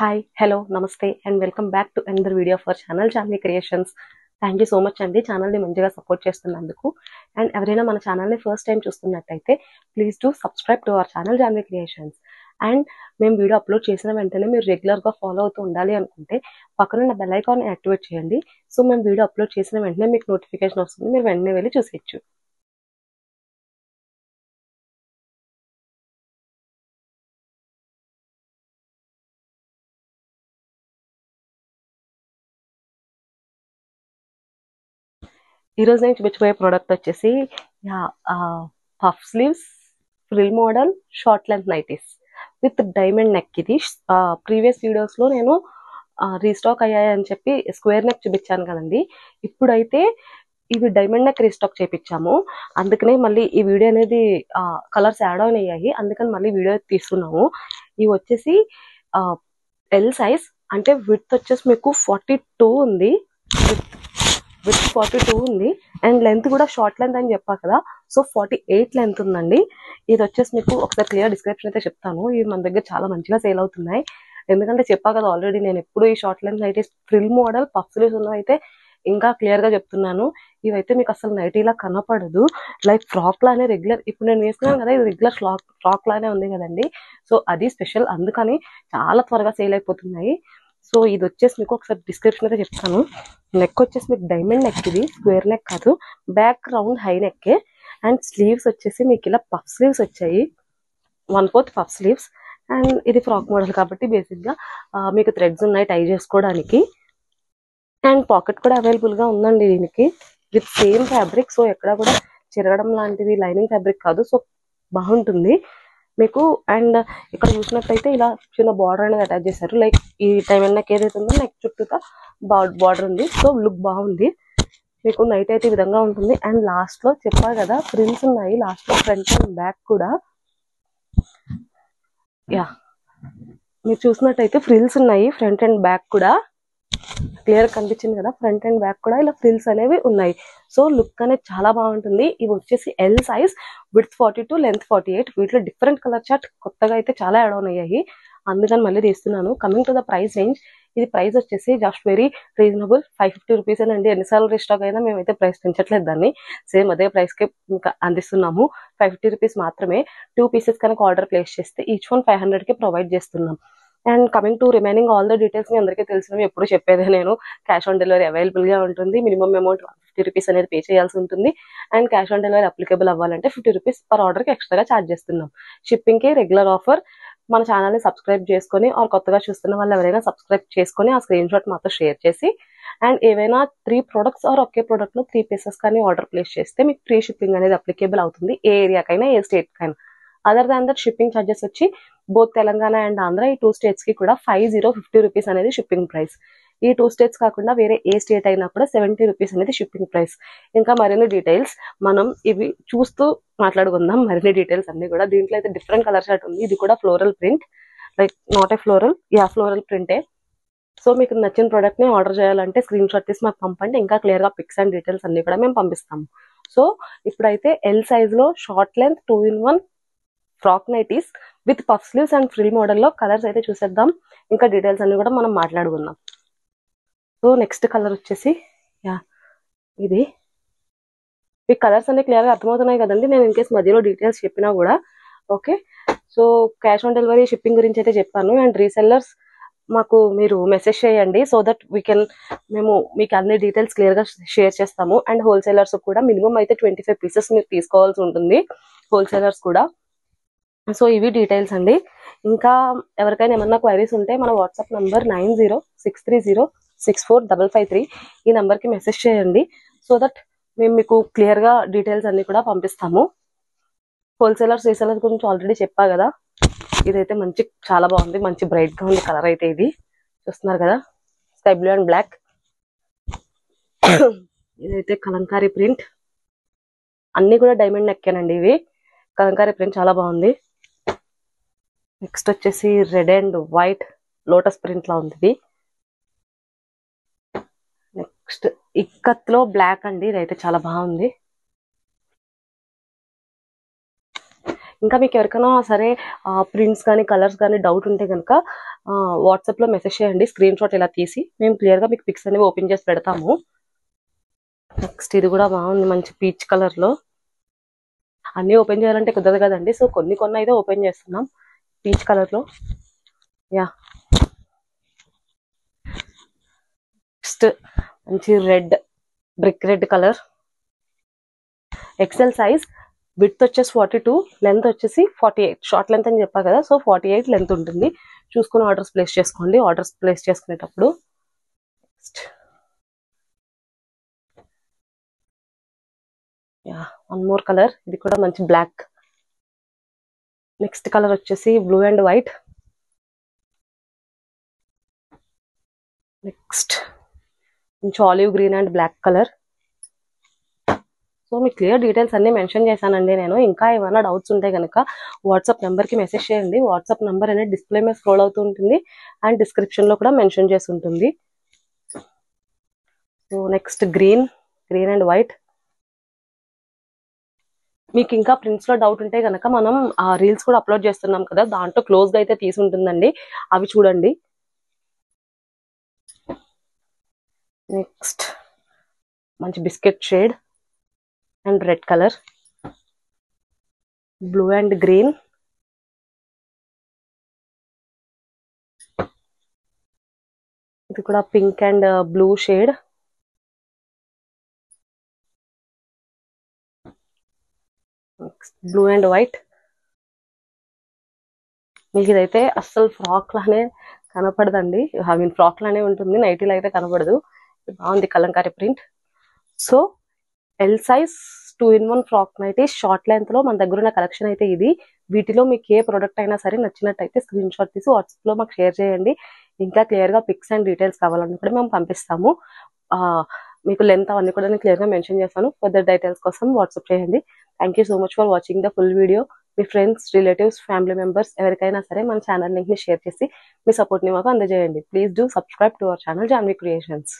Hi, hello, నమస్తే and welcome back to another video of our channel Janhvi creations. Thank you so much అండి ఛానల్ని మంచిగా support చేస్తున్నందుకు. And ఎవరైనా మన ఛానల్ని ఫస్ట్ టైం చూస్తున్నట్టయితే please do subscribe to our channel Janhvi creations. And మేము వీడియో అప్లోడ్ చేసిన వెంటనే మీరు రెగ్యులర్గా ఫాలో అవుతూ ఉండాలి అనుకుంటే పక్కనున్న బెల్ ఐకాన్ని యాక్టివేట్ చేయండి. సో మేము వీడియో అప్లోడ్ చేసిన వెంటనే మీకు నోటిఫికేషన్ వస్తుంది, మీరు వెంటనే వెళ్ళి చూసేయచ్చు. ఈరోజు నేను చూపించబోయే ప్రోడక్ట్ వచ్చేసి puff sleeves frill model short length nighties with diamond neck. ఇది ప్రీవియస్ వీడియోస్లో నేను రీస్టాక్ అయ్యాయని చెప్పి స్క్వేర్ నెక్ చూపించాను కదండి. ఇప్పుడైతే ఇవి డైమండ్ నెక్ రీస్టాక్ చేయించాము, అందుకనే మళ్ళీ ఈ వీడియో అనేది కలర్స్ యాడ్ ఆన్ అయ్యాయి, అందుకని మళ్ళీ వీడియో తీస్తున్నాము. ఇవి వచ్చేసి ఎల్ సైజ్, అంటే విడ్త్ వచ్చేసి మీకు 42 ఉంది, విత్ 42 ఉంది. అండ్ లెంత్ కూడా షార్ట్ లెంత్ అని చెప్పా కదా, సో 48 లెంత్ ఉందండి. ఇది వచ్చేసి మీకు ఒకసారి క్లియర్ డిస్క్రిప్షన్ అయితే చెప్తాను. ఇవి మన దగ్గర చాలా మంచిగా సేల్ అవుతున్నాయి, ఎందుకంటే చెప్పా కదా ఆల్రెడీ నేను ఎప్పుడు ఈ short length nighties frill model puff sleeves ఉన్నవైతే ఇంకా క్లియర్ గా చెప్తున్నాను. ఇవైతే మీకు అసలు నైటీలా కనపడదు, లైక్ ఫ్రాక్ లానే రెగ్యులర్ ఇప్పుడు నేను వేసుకున్నాను కదా, ఇది రెగ్యులర్ ఫ్రాక్ లానే ఉంది కదండి. సో అది స్పెషల్, అందుకని చాలా త్వరగా సేల్ అయిపోతున్నాయి. సో ఇది వచ్చేసి మీకు ఒకసారి డిస్క్రిప్షన్ అయితే చెప్తాను. నెక్ వచ్చేసి మీకు డైమండ్ నెక్, ఇది స్క్వేర్ నెక్ కాదు, back round high neck. And sleeves వచ్చేసి మీకు ఇలా పఫ్ స్లీవ్స్ వచ్చాయి, 1/4 పఫ్ స్లీవ్స్. అండ్ ఇది ఫ్రాక్ మోడల్ కాబట్టి బేసిక్ గా మీకు థ్రెడ్స్ ఉన్నాయి టై చేసుకోవడానికి. అండ్ పాకెట్ కూడా అవైలబుల్ గా ఉందండి దీనికి, విత్ సేమ్ ఫ్యాబ్రిక్. సో ఎక్కడ కూడా చిరగడం లాంటివి లైనింగ్ ఫ్యాబ్రిక్ కాదు, సో బాగుంటుంది మీకు. అండ్ ఇక్కడ చూసినట్లయితే ఇలా చిన్న బార్డర్ అనేది అటాచ్ చేశారు, లైక్ ఈ డైమండ్ నెక్ ఏదైతే ఉందో నెక్ చుట్టూతా బార్డర్ ఉంది, సో లుక్ బాగుంది. మీకు నైట్ అయితే ఈ విధంగా ఉంటుంది. అండ్ లాస్ట్ లో చెప్పా కదా ఫ్రిల్స్ ఉన్నాయి, లాస్ట్ లో ఫ్రంట్ అండ్ బ్యాక్ కూడా. యా, మీరు చూసినట్టయితే ఫ్రిల్స్ ఉన్నాయి ఫ్రంట్ అండ్ బ్యాక్ కూడా, క్లియర్ కనిపించింది కదా, ఫ్రంట్ అండ్ బ్యాక్ కూడా ఇలా ఫ్రిల్స్ అనేవి ఉన్నాయి. సో లుక్ అనేది చాలా బాగుంటుంది. ఇవి వచ్చేసి ఎల్ సైజ్, విడ్త్ 42, లెంత్ 48. వీటిలో డిఫరెంట్ కలర్ చార్ట్ కొత్తగా అయితే చాలా యాడ్ ఆన్ అయ్యాయి, అందుకని మళ్ళీ తీస్తున్నాను. Coming to the price range, ఇది ప్రైస్ వచ్చేసి జస్ట్ వెరీ రీజనబుల్, 550 రూపీస్ అండి. ఎన్నిసార్లు రీస్టాక్ అయినా మేమైతే ప్రైస్ పెంచట్లేదు దాన్ని, సేమ్ అదే ప్రైస్ కి ఇంకా అందిస్తున్నాము. 550 రూపీస్ మాత్రమే. 2 పీసెస్ కనుక ఆర్డర్ ప్లేస్ చేస్తే ఈచ్ వన్ 500 కి ప్రొవైడ్ చేస్తున్నాం. And coming to remaining all the details మీ అందరికీ తెలిసినవి, ఎప్పుడు చెప్పేదే నేను. క్యాష్ ఆన్ డెలివరీ అవైలబుల్ గా ఉంటుంది, మినిమం అమౌంట్ 150 రూపీస్ అనేది పే చేయాల్సి ఉంటుంది. And cash on delivery applicable అవ్వాలంటే 50 రూపీస్ పర్ ఆర్డర్ కి ఎక్స్ట్రాగా ఛార్జ్ చేస్తున్నాం. షిప్పింగ్ కి రెగ్యులర్ ఆఫర్. మన ఛానల్ ని సబ్స్క్రైబ్ చేసుకొని ఆర్ కొత్తగా చూస్తున్న వాళ్ళు ఎవరైనా సబ్స్క్రైబ్ చేసుకొని ఆ స్క్రీన్ షాట్ మాతో షేర్ చేసి, అండ్ ఏవైనా 3 ప్రొడక్ట్స్ ఆర్ ఒకే ప్రొడక్ట్ లో 3 పీసెస్ కానీ ఆర్డర్ ప్లేస్ చేస్తే మీకు ఫ్రీ షిప్పింగ్ అనేది అప్లికేబుల్ అవుతుంది, ఏ ఏరియాకైనా ఏ స్టేట్ కైనా. Other than that shipping charges వచ్చి బోత్ తెలంగాణ అండ్ ఆంధ్ర, ఈ 2 స్టేట్స్ కి కూడా 50 రూపీస్ అనేది షిప్పింగ్ ప్రైస్. ఈ 2 స్టేట్స్ కాకుండా వేరే ఏ స్టేట్ అయినా కూడా 70 రూపీస్ అనేది షిప్పింగ్ ప్రైస్. ఇంకా మరిన్ని డీటెయిల్స్ మనం ఇవి చూస్తూ మాట్లాడుకుందాం, మరిన్ని డీటెయిల్స్ అన్ని కూడా. దీంట్లో అయితే డిఫరెంట్ కలర్ షర్ట్ ఉంది, ఇది కూడా floral print, like not a floral, floral ప్రింటే. సో మీకు నచ్చిన ప్రోడక్ట్ ని ఆర్డర్ చేయాలంటే స్క్రీన్ షాట్ తీసి మాకు పంపండి, ఇంకా క్లియర్ గా పిక్స్ అండ్ డీటెయిల్స్ అన్ని కూడా మేము పంపిస్తాము. సో ఇప్పుడైతే ఎల్ సైజ్ లో short length 2-in-1 frock nighties with puff sleeves and frill మోడల్లో కలర్స్ అయితే చూసేద్దాం, ఇంకా డీటెయిల్స్ అన్ని కూడా మనం మాట్లాడుకుందాం. సో నెక్స్ట్ కలర్ వచ్చేసి ఇది. ఈ కలర్స్ అన్ని క్లియర్ గా అర్థమవుతున్నాయి కదండి, నేను ఇన్ కేస్ మధ్యలో డీటెయిల్స్ చెప్పినా కూడా. Okay, so cash on delivery shipping గురించి అయితే చెప్పాను. అండ్ రీసెల్లర్స్ మాకు మీరు మెసేజ్ చేయండి, సో దట్ మేము మీకు అన్ని డీటెయిల్స్ క్లియర్ గా షేర్ చేస్తాము. అండ్ హోల్సేలర్స్ కూడా మినిమం అయితే 25 పీసెస్ మీరు తీసుకోవాల్సి ఉంటుంది, హోల్సేలర్స్ కూడా. సో ఇవి డీటెయిల్స్ అండి. ఇంకా ఎవరికైనా ఏమన్నా క్వైరీస్ ఉంటే మన వాట్సాప్ నంబర్ 9063064553, ఈ నంబర్కి మెసేజ్ చేయండి, సో దట్ మేము మీకు క్లియర్ గా డీటెయిల్స్ అన్ని కూడా పంపిస్తాము. హోల్సేలర్స్ రీసేలర్స్ గురించి ఆల్రెడీ చెప్పా కదా. ఇదైతే చాలా బాగుంది, మంచి బ్రైట్ గా ఉంది కలర్ అయితే. ఇది చూస్తున్నారు కదా, స్కై బ్లూ అండ్ బ్లాక్. ఇదైతే కలంకారీ ప్రింట్, అన్ని కూడా డైమండ్ నెక్కేనండి ఇవి. కలంకారీ ప్రింట్ చాలా బాగుంది. నెక్స్ట్ వచ్చేసి red and white lotus print లా ఉంది ఇది. నెక్స్ట్ ఇక్కత్ లో బ్లాక్ అండి, ఇదైతే చాలా బాగుంది. ఇంకా మీకు ఎవరికైనా సరే ప్రింట్స్ కానీ కలర్స్ కానీ డౌట్ ఉంటే కనుక వాట్సాప్లో మెసేజ్ చేయండి, స్క్రీన్ షాట్ ఇలా తీసి మేము క్లియర్గా మీకు పిక్స్ అనేవి ఓపెన్ చేసి పెడతాము. నెక్స్ట్ ఇది కూడా బాగుంది, మంచి పీచ్ కలర్లో. అన్నీ ఓపెన్ చేయాలంటే కుదరదు కదండి, సో కొన్ని అయితే ఓపెన్ చేస్తున్నాం పీచ్ కలర్లో. యా, నెక్స్ట్ మంచి red, brick red colour. XL size, width వచ్చేసి 42, లెంత్ వచ్చేసి 48. షార్ట్ లెంత్ అని చెప్పా కదా, సో 48 లెంత్ ఉంటుంది. చూసుకుని ఆర్డర్స్ ప్లేస్ చేసుకోండి. ఆర్డర్స్ ప్లేస్ చేసుకునేటప్పుడు యా, వన్ మోర్ కలర్, ఇది కూడా మంచి బ్లాక్. నెక్స్ట్ కలర్ వచ్చేసి బ్లూ అండ్ వైట్. నెక్స్ట్ కొంచెం olive green and black colour. So మీకు క్లియర్ డీటెయిల్స్ అన్ని మెన్షన్ చేశానండి నేను. ఇంకా ఏమైనా డౌట్స్ ఉంటే కనుక వాట్సాప్ నెంబర్కి మెసేజ్ చేయండి. వాట్సాప్ నెంబర్ అనేది డిస్ప్లే మీద స్క్రోల్ అవుతూ ఉంటుంది అండ్ డిస్క్రిప్షన్లో కూడా మెన్షన్ చేసి ఉంటుంది. So next green and white. మీకు ఇంకా ప్రింట్స్లో డౌట్ ఉంటే కనుక మనం రీల్స్ కూడా అప్లోడ్ చేస్తున్నాం కదా, దాంట్లో క్లోజ్గా అయితే తీసి ఉంటుందండి, అవి చూడండి. నెక్స్ట్ మంచి biscuit shade and red colour, blue and green. ఇది కూడా pink and blue shade. Next blue and white. మీకు ఇదైతే అస్సలు ఫ్రాక్ లానే కనపడదండి, ఐ మీన్ ఫ్రాక్ లానే ఉంటుంది, నైటీలో అయితే కనపడదు. బాగుంది Kalamkari print. So L size 2-in-1 frock nighty short length లో మన దగ్గర ఉన్న కలెక్షన్ అయితే ఇది. వీటిలో మీకు ఏ ప్రోడక్ట్ అయినా సరే నచ్చినట్టయితే స్క్రీన్ షాట్ తీసి వాట్సాప్ లో మాకు షేర్ చేయండి. ఇంకా క్లియర్ గా పిక్స్ అండ్ డీటెయిల్స్ కావాలన్నా కూడా మేము పంపిస్తాము. మీకు లెంత్ అవన్నీ కూడా నేను క్లియర్ గా మెన్షన్ చేస్తాను. ఫర్దర్ డీటెయిల్స్ కోసం వాట్సాప్ చేయండి. Thank you so much for watching the full video. Me friends, relatives, family members ఎవరికైనా సరే మన ఛానల్ లింక్ ని షేర్ చేసి మీ సపోర్ట్ ని మాకు అందజేయండి. Please do subscribe to our channel Janvi creations.